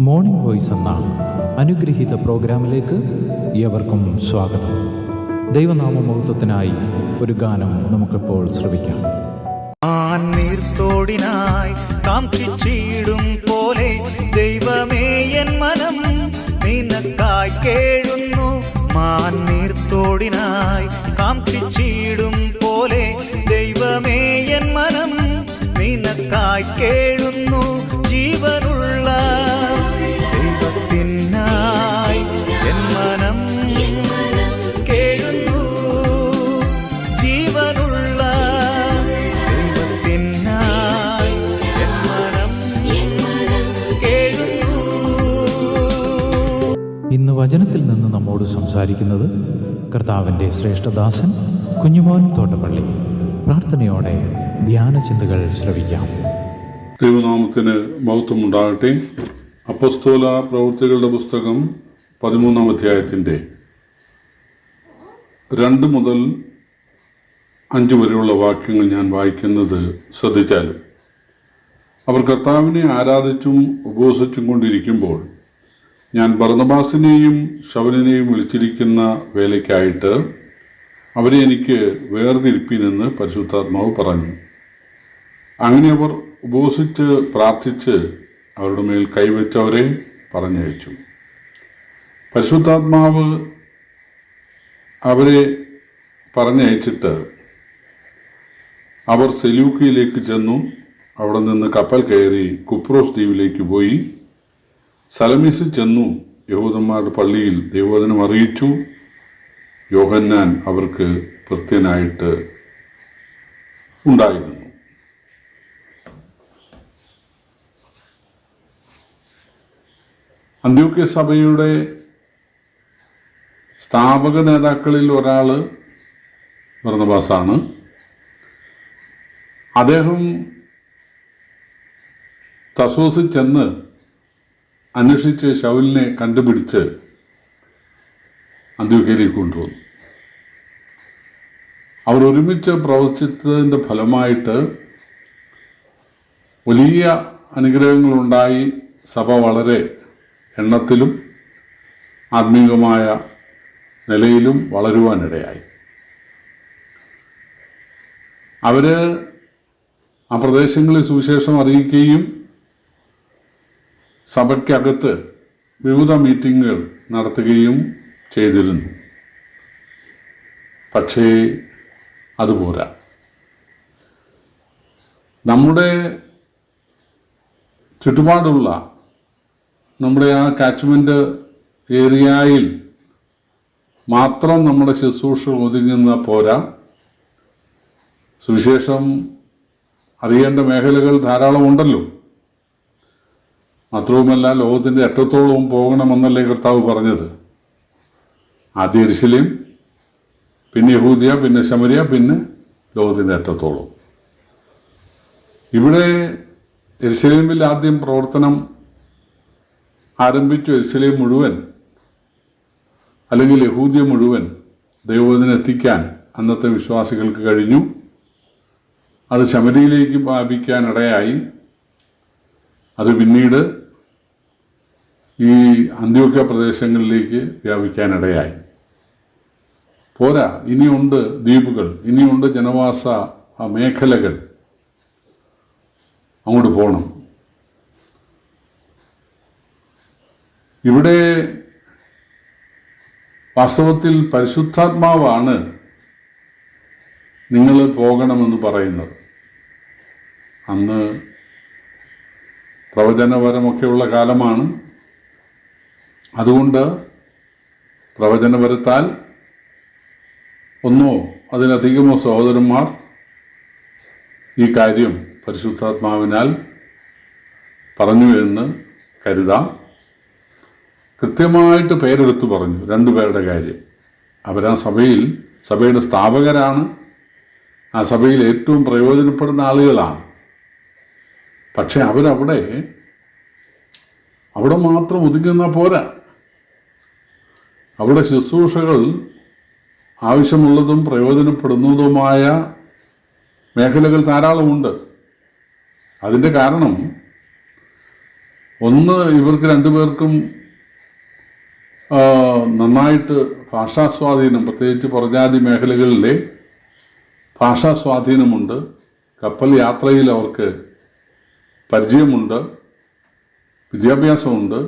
Morning voice എന്ന അനുഗ്രഹീത പ്രോഗ്രാമിലേക്ക് ഏവർക്കും സ്വാഗതം. ദൈവനാമമഹത്വത്തിനായി ഒരു ഗാനം നമുക്കിപ്പോൾ ശ്രവിക്കാം. നീർത്തോടിനായി കാംക്ഷിച്ചിടും പോലെ ദൈവമേ എൻ മനം നിനക്കായി കേഴുന്നു. നീർത്തോടിനായി കാംക്ഷിച്ചിടും പോലെ ദൈവമേ എൻ മനം നിനക്കായി കേഴുന്നു. ജീവനുള്ള ദൈവത്തിനായി എൻ മനം കേഴുന്നു. ജീവനുള്ള ദൈവത്തിനായി എൻ മനം കേഴുന്നു. ഇന്ന് വചനത്തിൽ നിന്ന് നമ്മോട് സംസാരിക്കുന്നത് കർത്താവിൻ്റെ ശ്രേഷ്ഠദാസൻ കുഞ്ഞുമോൻ തോട്ടപ്പള്ളി. പ്രാർത്ഥനയോടെ ധ്യാന ചിന്തകൾ ശ്രവിക്കാം. ദൈവനാമത്തിന് മഹത്വമുണ്ടാകട്ടെ. അപ്പോസ്തല പ്രവൃത്തികളുടെ പുസ്തകം 13-ാം അധ്യായത്തിൻ്റെ 2 മുതൽ 5 വരെയുള്ള വാക്യങ്ങൾ ഞാൻ വായിക്കുന്നത് ശ്രദ്ധിച്ചാലും, അവർ കർത്താവിനെ ആരാധിച്ചും ഉപവസിച്ചും കൊണ്ടിരിക്കുമ്പോൾ ഞാൻ ബർന്നബാസിനെയും ശൗലിനെയും വിളിച്ചിരിക്കുന്ന വേലയ്ക്കായിട്ട് അവരെ എനിക്ക് വേർതിരിപ്പിനെന്ന് പരിശുദ്ധാത്മാവ് പറഞ്ഞു. അങ്ങനെ അവർ ഉപവസിച്ച് പ്രാർത്ഥിച്ച് അവരുടെ മേൽ കൈവച്ചവരെ പറഞ്ഞയച്ചു. പരിശുദ്ധാത്മാവ് അവരെ പറഞ്ഞയച്ചിട്ട് അവർ സെലൂക്കിയിലേക്ക് ചെന്നു. അവിടെ നിന്ന് കപ്പൽ കയറി കുപ്രോസ് ദ്വീപിലേക്ക് പോയി. സലമീസിൽ ചെന്നു യഹൂദന്മാരുടെ പള്ളിയിൽ ദൈവവചനം അറിയിച്ചു. യോഹന്നാൻ അവർക്ക് ഭൃത്യനായിട്ട് ഉണ്ടായിരുന്നു. അന്ത്യോക്യ സഭയുടെ സ്ഥാപക നേതാക്കളിൽ ഒരാൾ ബർന്നബാസാണ്. അദ്ദേഹം തർസോസിൽ ചെന്ന് അന്വേഷിച്ച് ശൗലിനെ കണ്ടുപിടിച്ച് അന്ത്യോക്യയിലേക്ക് കൊണ്ടുവന്നു. അവർ ഒരുമിച്ച് പ്രവർത്തിച്ചതിൻ്റെ ഫലമായിട്ട് വലിയ അനുഗ്രഹങ്ങളുണ്ടായി. സഭ വളരെ എണ്ണത്തിലും ആത്മീകമായ നിലയിലും വളരുവാനിടയായി. അവർ ആ പ്രദേശങ്ങളിൽ സുവിശേഷം അറിയിക്കുകയും സഭയ്ക്കകത്ത് വിവിധ മീറ്റിങ്ങുകൾ നടത്തുകയും ചെയ്തിരുന്നു. പക്ഷേ അതുപോരാ. നമ്മുടെ ചുറ്റുപാടുള്ള നമ്മുടെ ആ കാച്ച്മെൻ്റ് ഏരിയയിൽ മാത്രം നമ്മുടെ ശുശ്രൂഷ ഒതുങ്ങുന്ന പോരാ. സുവിശേഷം അറിയേണ്ട മേഖലകൾ ധാരാളം ഉണ്ടല്ലോ. മാത്രവുമല്ല, ലോകത്തിൻ്റെ അറ്റത്തോളവും പോകണമെന്നല്ലേ കർത്താവ് പറഞ്ഞത്. ആദ്യം യെരുശലേം, പിന്നെ യഹൂദിയ, പിന്നെ ശമരിയ, പിന്നെ ലോകത്തിൻ്റെ അറ്റത്തോളം. ഇവിടെ യെരുശലേമിൽ ആദ്യം പ്രവർത്തനം ആരംഭിച്ചു. യെരുശലേം മുഴുവൻ അല്ലെങ്കിൽ യഹൂദിയ മുഴുവൻ ദൈവവചനം എത്തിക്കാൻ അന്നത്തെ വിശ്വാസികൾക്ക് കഴിഞ്ഞു. അത് ശമരിയിലേക്ക് വ്യാപിക്കാനിടയായി. അത് പിന്നീട് ഈ അന്ത്യോക്യ പ്രദേശങ്ങളിലേക്ക് വ്യാപിക്കാനിടയായി. പോരാ, ഇനിയുണ്ട് ദ്വീപുകൾ, ഇനിയുണ്ട് ജനവാസ മേഖലകൾ. അങ്ങോട്ട് പോകണം. ഇവിടെ വാസ്തവത്തിൽ പരിശുദ്ധാത്മാവാണ് നിങ്ങൾ പോകണമെന്ന് പറയുന്നത്. അന്ന് പ്രവചനപരമൊക്കെയുള്ള കാലമാണ്. അതുകൊണ്ട് പ്രവചനപരത്താൽ ഒന്നോ അതിലധികമോ സഹോദരന്മാർ ഈ കാര്യം പരിശുദ്ധാത്മാവിനാൽ പറഞ്ഞു എന്ന് കരുതാം. കൃത്യമായിട്ട് പേരെടുത്തു പറഞ്ഞു 2 പേരുടെ കാര്യം. അവരാ സഭയുടെ സ്ഥാപകരാണ്. ആ സഭയിൽ ഏറ്റവും പ്രയോജനപ്പെടുന്ന ആളുകളാണ്. പക്ഷെ അവിടെ മാത്രം ഒതുങ്ങുന്ന പോരാ. അവിടെ ശുശ്രൂഷകൾ ആവശ്യമുള്ളതും പ്രയോജനപ്പെടുന്നതുമായ മേഖലകൾ ധാരാളമുണ്ട്. അതിൻ്റെ കാരണം ഒന്ന്, ഇവർക്ക് രണ്ടുപേർക്കും നന്നായിട്ട് ഭാഷാസ്വാധീനം, പ്രത്യേകിച്ച് പുറജാതി മേഖലകളിലെ ഭാഷാസ്വാധീനമുണ്ട്. കപ്പൽ യാത്രയിൽ അവർക്ക് പരിചയമുണ്ട്, വിദ്യാഭ്യാസമുണ്ട്,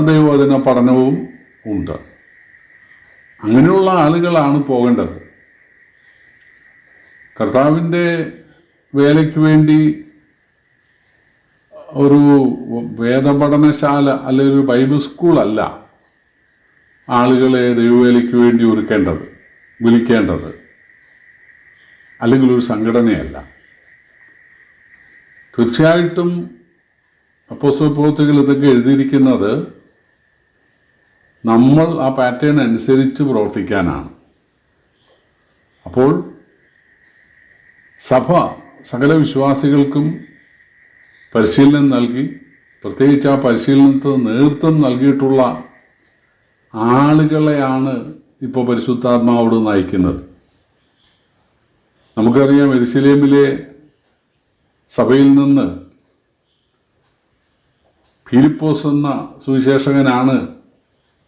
ദൈവവചന പഠനവും ഉണ്ട്. അങ്ങനെയുള്ള ആളുകളാണ് പോകേണ്ടത്. കർത്താവിൻ്റെ വേലയ്ക്ക് വേണ്ടി ഒരു വേദപഠനശാല അല്ലെങ്കിൽ ഒരു ബൈബിൾ സ്കൂളല്ല ആളുകളെ ദൈവവേലയ്ക്ക് വേണ്ടി ഒരുക്കേണ്ടത്, വിളിക്കേണ്ടത്, അല്ലെങ്കിൽ ഒരു സംഘടനയല്ല. തീർച്ചയായിട്ടും അപ്പോസ്തലപ്രവൃത്തികൾ ഇതൊക്കെ എഴുതിയിരിക്കുന്നത് നമ്മൾ ആ പാറ്റേൺ അനുസരിച്ച് പ്രവർത്തിക്കാനാണ്. അപ്പോൾ സഭ സകല വിശ്വാസികൾക്കും പരിശീലനം നൽകി, പ്രത്യേകിച്ച് ആ പരിശീലനത്തിന് നേതൃത്വം നൽകിയിട്ടുള്ള ആളുകളെയാണ് ഇപ്പോൾ പരിശുദ്ധാത്മാവോട് നയിക്കുന്നത്. നമുക്കറിയാം, യെരുശലേമിലെ സഭയിൽ നിന്ന് ഫിലിപ്പോസ് എന്ന സുവിശേഷകനാണ്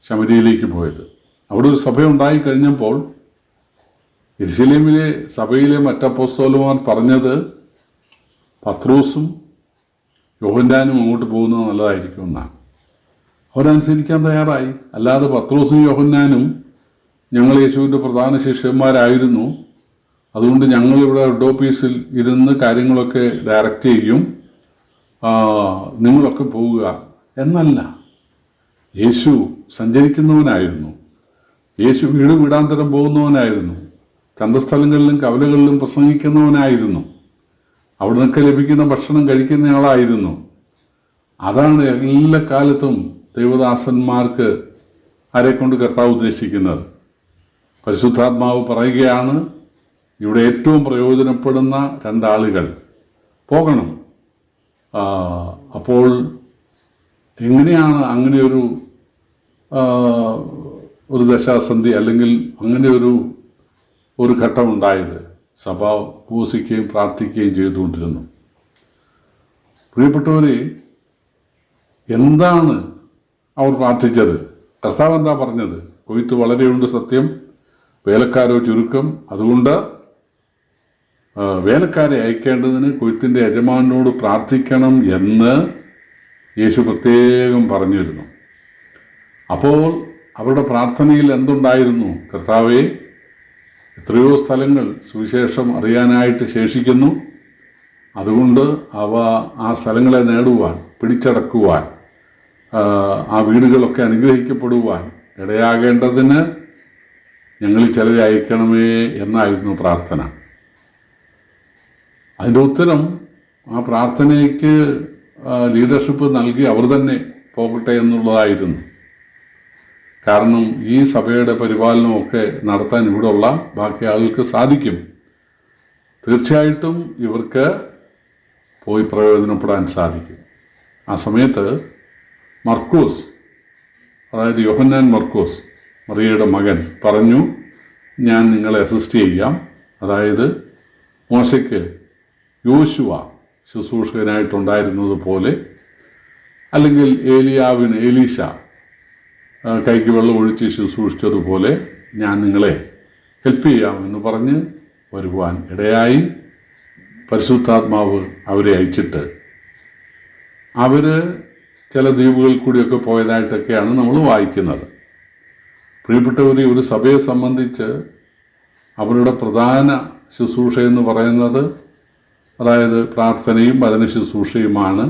ശമരിയയിലേക്ക് പോയത്. അവിടെ ഒരു സഭ ഉണ്ടായി കഴിഞ്ഞപ്പോൾ യെരുശലേമിലെ സഭയിലെ മറ്റപ്പോസ്തലന്മാർ പറഞ്ഞത് പത്രോസും യോഹന്നാനും അങ്ങോട്ട് പോകുന്നത് നല്ലതായിരിക്കുമെന്നാണ്. അവരനുസരിക്കാൻ തയ്യാറായി. അല്ലാതെ പത്രോസും യോഹന്നാനും ഞങ്ങൾ യേശുവിൻ്റെ പ്രധാന ശിഷ്യന്മാരായിരുന്നു, അതുകൊണ്ട് ഞങ്ങളിവിടെ ഹെഡ് ഓഫീസിൽ ഇരുന്ന് കാര്യങ്ങളൊക്കെ ഡയറക്റ്റ് ചെയ്യും, നിങ്ങളൊക്കെ പോവുക എന്നല്ല. യേശു സഞ്ചരിക്കുന്നവനായിരുന്നു. യേശു വീട് വീടാന്തരം പോകുന്നവനായിരുന്നു. ചന്തസ്ഥലങ്ങളിലും കവലകളിലും പ്രസംഗിക്കുന്നവനായിരുന്നു. അവിടെ നിന്നൊക്കെ ലഭിക്കുന്ന ഭക്ഷണം കഴിക്കുന്നയാളായിരുന്നു. അതാണ് എല്ലാ കാലത്തും ദൈവദാസന്മാർക്ക് ആരെക്കൊണ്ട് കർത്താവ് ഉദ്ദേശിക്കുന്നത്. പരിശുദ്ധാത്മാവ് പറയുകയാണ്, ഇവിടെ ഏറ്റവും പ്രയോജനപ്പെടുന്ന രണ്ടാളുകൾ പോകണം. അപ്പോൾ എങ്ങനെയാണ് അങ്ങനെയൊരു ദശാസന്ധി അല്ലെങ്കിൽ അങ്ങനെ ഒരു ഘട്ടമുണ്ടായത്? സഭ ഉപവസിക്കുകയും പ്രാർത്ഥിക്കുകയും ചെയ്തുകൊണ്ടിരുന്നു. പ്രിയപ്പെട്ടവരെ, എന്താണ് അവർ പ്രാർത്ഥിച്ചത്? കർത്താവ് എന്താ പറഞ്ഞത്? കൊയ്ത്ത് വളരെയുണ്ട് സത്യം, വേലക്കാരോ ചുരുക്കം, അതുകൊണ്ട് വേലക്കാരെ അയക്കേണ്ടതിന് കൊയ്ത്തിൻ്റെ യജമാനോട് പ്രാർത്ഥിക്കണം എന്ന് യേശു പ്രത്യേകം പറഞ്ഞിരുന്നു. അപ്പോൾ അവരുടെ പ്രാർത്ഥനയിൽ എന്തുണ്ടായിരുന്നു? കർത്താവേ, എത്രയോ സ്ഥലങ്ങൾ സുവിശേഷം അറിയാനായിട്ട് ശേഷിക്കുന്നു, അതുകൊണ്ട് ആ സ്ഥലങ്ങളെ നേടുവാൻ, പിടിച്ചടക്കുവാൻ, ആ വീടുകളൊക്കെ അനുഗ്രഹിക്കപ്പെടുവാൻ ഇടയാകേണ്ടതിന് ഞങ്ങളിൽ ചിലരെ അയക്കണമേ എന്നായിരുന്നു പ്രാർത്ഥന. അതിൻ്റെ ഉത്തരം ആ പ്രാർത്ഥനയ്ക്ക് ലീഡർഷിപ്പ് നൽകി അവർ തന്നെ പോകട്ടെ എന്നുള്ളതായിരുന്നു. കാരണം ഈ സഭയുടെ പരിപാലനമൊക്കെ നടത്താൻ ഇവിടെയുള്ള ബാക്കി ആളുകൾക്ക് സാധിക്കും. തീർച്ചയായിട്ടും ഇവർക്ക് പോയി പ്രയോജനപ്പെടാൻ സാധിക്കും. ആ സമയത്ത് മർക്കോസ്, അതായത് യോഹന്നാൻ മർക്കോസ്, മറിയയുടെ മകൻ, പറഞ്ഞു, ഞാൻ നിങ്ങളെ അസിസ്റ്റ് ചെയ്യാം. അതായത് മോശയ്ക്ക് യോശുവ ശുശ്രൂഷകനായിട്ടുണ്ടായിരുന്നത് പോലെ, അല്ലെങ്കിൽ എലീശ കൈക്ക് വെള്ളം ഒഴിച്ച് ശുശ്രൂഷിച്ചതുപോലെ ഞാൻ നിങ്ങളെ ഹെൽപ്പ് ചെയ്യാമെന്ന് പറഞ്ഞ് വരുവാൻ ഇടയായി. പരിശുദ്ധാത്മാവ് അവരെ അയച്ചിട്ട് അവർ ചില ദ്വീപുകളിൽ കൂടിയൊക്കെ പോയതായിട്ടൊക്കെയാണ് നമ്മൾ വായിക്കുന്നത്. പ്രിയപ്പെട്ടവരെ, ഒരു സഭയെ സംബന്ധിച്ച് അവരുടെ പ്രധാന ശുശ്രൂഷ എന്ന് പറയുന്നത്, അതായത് പ്രാർത്ഥനയും വചന ശുശ്രൂഷയുമാണ്.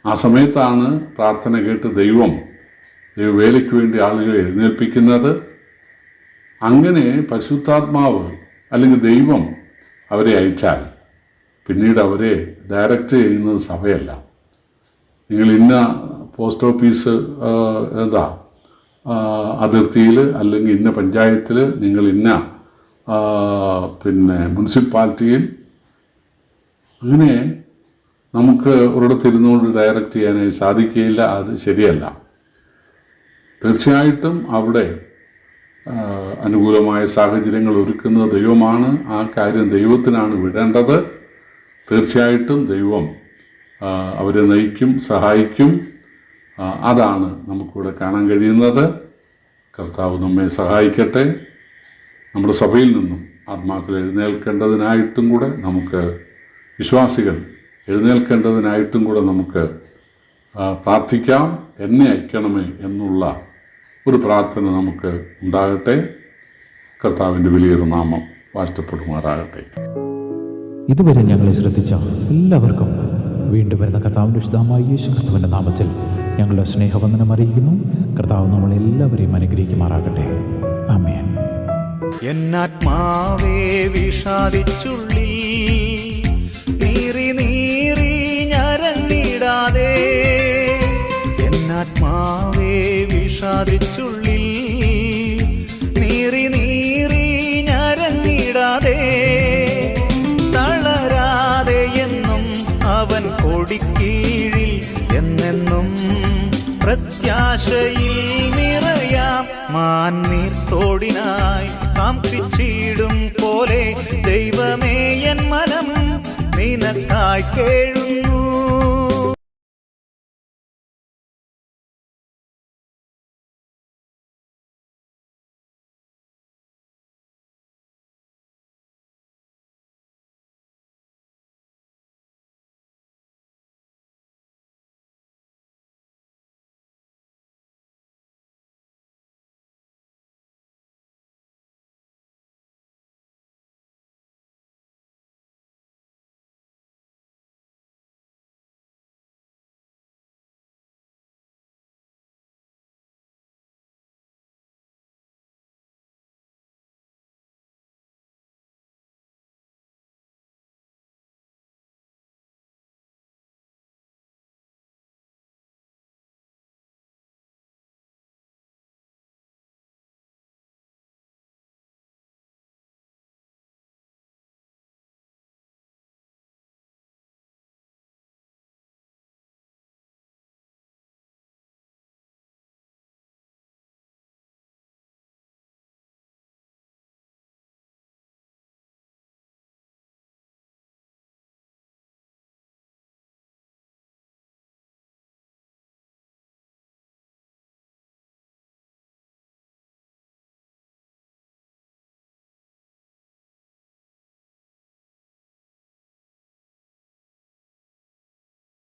ആ സമയത്താണ് പ്രാർത്ഥന കേട്ട് ദൈവവേലയ്ക്ക് വേണ്ടി ആളുകളെ എഴുന്നേൽപ്പിക്കുന്നത്. അങ്ങനെ പരിശുദ്ധാത്മാവ് അല്ലെങ്കിൽ ദൈവം അവരെ അയച്ചാൽ പിന്നീട് അവരെ ഡയറക്റ്റ് ചെയ്യുന്നത് സഭയല്ല. നിങ്ങൾ ഇന്ന പോസ്റ്റ് ഓഫീസ് അതിർത്തിയിൽ, അല്ലെങ്കിൽ ഇന്ന പഞ്ചായത്തിൽ, നിങ്ങൾ ഇന്ന മുനിസിപ്പാലിറ്റിയിൽ, അങ്ങനെ നമുക്ക് ഒരിടത്തിരുന്നുകൊണ്ട് ഡയറക്റ്റ് ചെയ്യാനായി സാധിക്കുകയില്ല. അത് ശരിയല്ല. തീർച്ചയായിട്ടും അവിടെ അനുകൂലമായ സാഹചര്യങ്ങൾ ഒരുക്കുന്നത് ദൈവമാണ്. ആ കാര്യം ദൈവത്തിനാണ് വിടേണ്ടത്. തീർച്ചയായിട്ടും ദൈവം അവരെ നയിക്കും, സഹായിക്കും. അതാണ് നമുക്കിവിടെ കാണാൻ കഴിയുന്നത്. കർത്താവ് നമ്മെ സഹായിക്കട്ടെ. നമ്മുടെ സഭയിൽ നിന്നും ആത്മാക്കൾ എഴുന്നേൽക്കേണ്ടതിനായിട്ടും കൂടെ നമുക്ക്, വിശ്വാസികൾ എഴുന്നേൽക്കേണ്ടതിനായിട്ടും കൂടെ നമുക്ക് പ്രാർത്ഥിക്കാം. എന്നെ അയക്കണമേ എന്നുള്ള ഒരു പ്രാർത്ഥന നമുക്ക് ഉണ്ടാകട്ടെ. കർത്താവിൻ്റെ വലിയൊരു നാമം വാഴ്ത്തപ്പെടുമാറാകട്ടെ. ഇതുവരെ ഞങ്ങളെ ശ്രദ്ധിച്ച എല്ലാവർക്കും വീണ്ടും വരുന്ന കർത്താവിൻ്റെ വിശുദ്ധമായ യേശുക്രിസ്തുവിൻ്റെ നാമത്തിൽ ഞങ്ങളുടെ സ്നേഹവന്ദനം അറിയിക്കുന്നു. കർത്താവ് നമ്മളെല്ലാവരെയും അനുഗ്രഹിക്കുമാറാകട്ടെ. ആമേൻ. എന്നാത്മാവേ വിഷാദിച്ചുള്ളി നീറി നീറി ഞരങ്ങിടാതെ, എന്നാത്മാവേ വിഷാദിച്ചുള്ളി നീറി നീറി ഞരങ്ങിടാതെ, തളരാതെ എന്നും അവൻ കൊടിക്കീഴിൽ എന്നെന്നും പ്രത്യാശയിൽ നിറയാം. മാന്നീർത്തോടിനായി കാംക്ഷിച്ചിടും പോലെ ദൈവമേ എൻ മനം നിനക്കായി കേഴുന്നു.